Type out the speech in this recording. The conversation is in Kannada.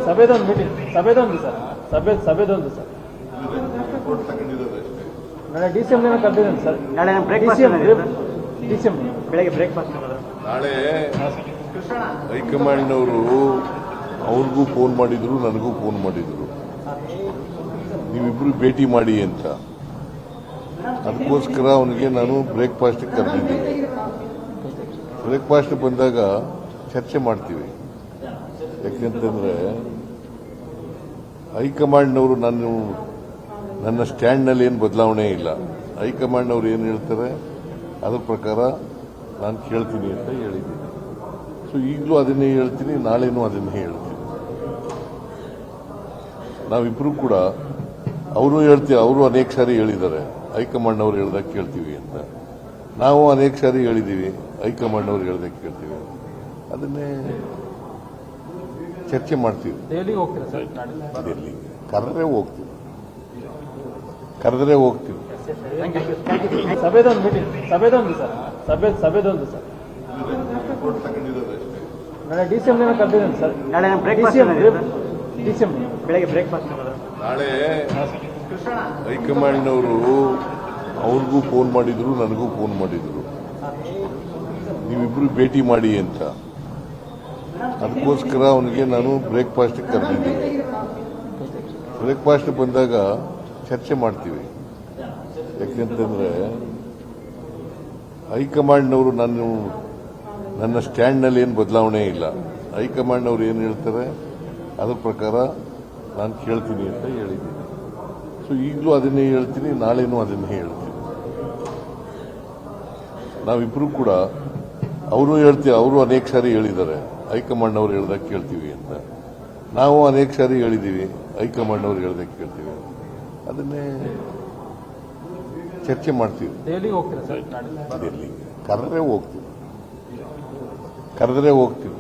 ಸಭೆದೊಂದು ಮೀಟಿಂಗ್ ಸಭೆದೊಂದು ಸರ್ ಸಭೆದೊಂದು ಸರ್ ನಾಳೆ ಡಿಸಿಎಂ ಕರೆದಿದ್ದೇನೆ ಸರ್. ನಾಳೆ ಡಿಸಿಎಂ ಬೆಳಗ್ಗೆ ಬ್ರೇಕ್ಫಾಸ್ಟ್ ನಾಳೆ ಹೈಕಮಾಂಡ್ನವರು ಅವ್ರಿಗೂ ಫೋನ್ ಮಾಡಿದ್ರು, ನನಗೂ ಫೋನ್ ಮಾಡಿದ್ರು, ನೀವಿಬ್ರು ಭೇಟಿ ಮಾಡಿ ಅಂತ. ಅದಕ್ಕೋಸ್ಕರ ಅವನಿಗೆ ನಾನು ಬ್ರೇಕ್ಫಾಸ್ಟ್ ಕರೆದಿದ್ದೀನಿ. ಬ್ರೇಕ್ಫಾಸ್ಟ್ ಬಂದಾಗ ಚರ್ಚೆ ಮಾಡ್ತೀವಿ. ಯಾಕೆಂತಂದ್ರೆ ಹೈಕಮಾಂಡ್ನವರು ನನ್ನ ಸ್ಟ್ಯಾಂಡ್ನಲ್ಲಿ ಏನು ಬದಲಾವಣೆ ಇಲ್ಲ. ಹೈಕಮಾಂಡ್ನವರು ಏನು ಹೇಳ್ತಾರೆ ಅದ್ರ ಪ್ರಕಾರ ನಾನು ಕೇಳ್ತೀನಿ ಅಂತ ಹೇಳಿದ್ದೀನಿ. ಸೊ ಈಗಲೂ ಅದನ್ನೇ ಹೇಳ್ತೀನಿ, ನಾಳೆನೂ ಅದನ್ನೇ ಹೇಳ್ತೀನಿ. ನಾವಿಬ್ರು ಕೂಡ ಅವರು ಅನೇಕ ಸಾರಿ ಹೇಳಿದ್ದಾರೆ ಹೈಕಮಾಂಡ್ನವ್ರು ಹೇಳ್ದಾಗ ಕೇಳ್ತೀವಿ ಅಂತ. ನಾವು ಅನೇಕ ಸಾರಿ ಹೇಳಿದ್ದೀವಿ ಹೈಕಮಾಂಡ್ನವ್ರು ಹೇಳ್ದಾಗ ಕೇಳ್ತೀವಿ. ಅದನ್ನೇ ಚರ್ಚೆ ಮಾಡ್ತೀವಿ. ದೆಹಲಿಗೆ ಹೋಗ್ತೀರಾ ಸರ್? ಡೆಲ್ಲಿ ಕರೆದ್ರೆ ಹೋಗ್ತೀವಿ. ಸಭೆದೊಂದು ಮೀಟಿಂಗ್ ಸಭೆದೊಂದು ಸರ್ ಸಭೆದೊಂದು ಸರ್ ನಾಳೆ ಡಿಸಿಎಂ ಕರೆದಿದ್ದೇನೆ ಸರ್. ನಾಳೆ ಡಿಸಿಎಂ ಬೆಳಗ್ಗೆ ಬ್ರೇಕ್ಫಾಸ್ಟ್ ನಾಳೆ ಹೈಕಮಾಂಡ್ನವರು ಅವ್ರಿಗೂ ಫೋನ್ ಮಾಡಿದ್ರು, ನನಗೂ ಫೋನ್ ಮಾಡಿದ್ರು, ನೀವಿಬ್ರು ಭೇಟಿ ಮಾಡಿ ಅಂತ. ಅದಕ್ಕೋಸ್ಕರ ಅವನಿಗೆ ನಾನು ಬ್ರೇಕ್ಫಾಸ್ಟ್ ಕರೆದಿದ್ದೀನಿ. ಬ್ರೇಕ್ಫಾಸ್ಟ್ ಬಂದಾಗ ಚರ್ಚೆ ಮಾಡ್ತೀವಿ. ಯಾಕೆಂತಂದ್ರೆ ಹೈಕಮಾಂಡ್ನವರು ನನ್ನ ಸ್ಟ್ಯಾಂಡ್ನಲ್ಲಿ ಏನು ಬದಲಾವಣೆ ಇಲ್ಲ. ಹೈಕಮಾಂಡ್ನವ್ರು ಏನು ಹೇಳ್ತಾರೆ ಅದ್ರ ಪ್ರಕಾರ ನಾನು ಕೇಳ್ತೀನಿ ಅಂತ ಹೇಳಿದ್ದೀನಿ. ಸೊ ಈಗಲೂ ಅದನ್ನೇ ಹೇಳ್ತೀನಿ, ನಾಳೆನೂ ಅದನ್ನೇ ಹೇಳ್ತೀನಿ. ನಾವಿಬ್ರು ಕೂಡ ಅವರು ಅನೇಕ ಸಾರಿ ಹೇಳಿದ್ದಾರೆ ಹೈಕಮಾಂಡ್ನವ್ರು ಹೇಳ್ದಾಗ ಕೇಳ್ತೀವಿ ಅಂತ. ನಾವು ಅನೇಕ ಸಾರಿ ಹೇಳಿದ್ದೀವಿ ಹೈಕಮಾಂಡ್ನವ್ರು ಹೇಳ್ದಾಗ ಕೇಳ್ತೀವಿ. ಅದನ್ನೇ ಚರ್ಚೆ ಮಾಡ್ತೀವಿ. ದೆಹಲಿಗೆ ಹೋಗ್ತೀರಾ ಸರ್? ಡೆಲ್ಲಿ ಕರೆದ್ರೆ ಹೋಗ್ತೀವಿ.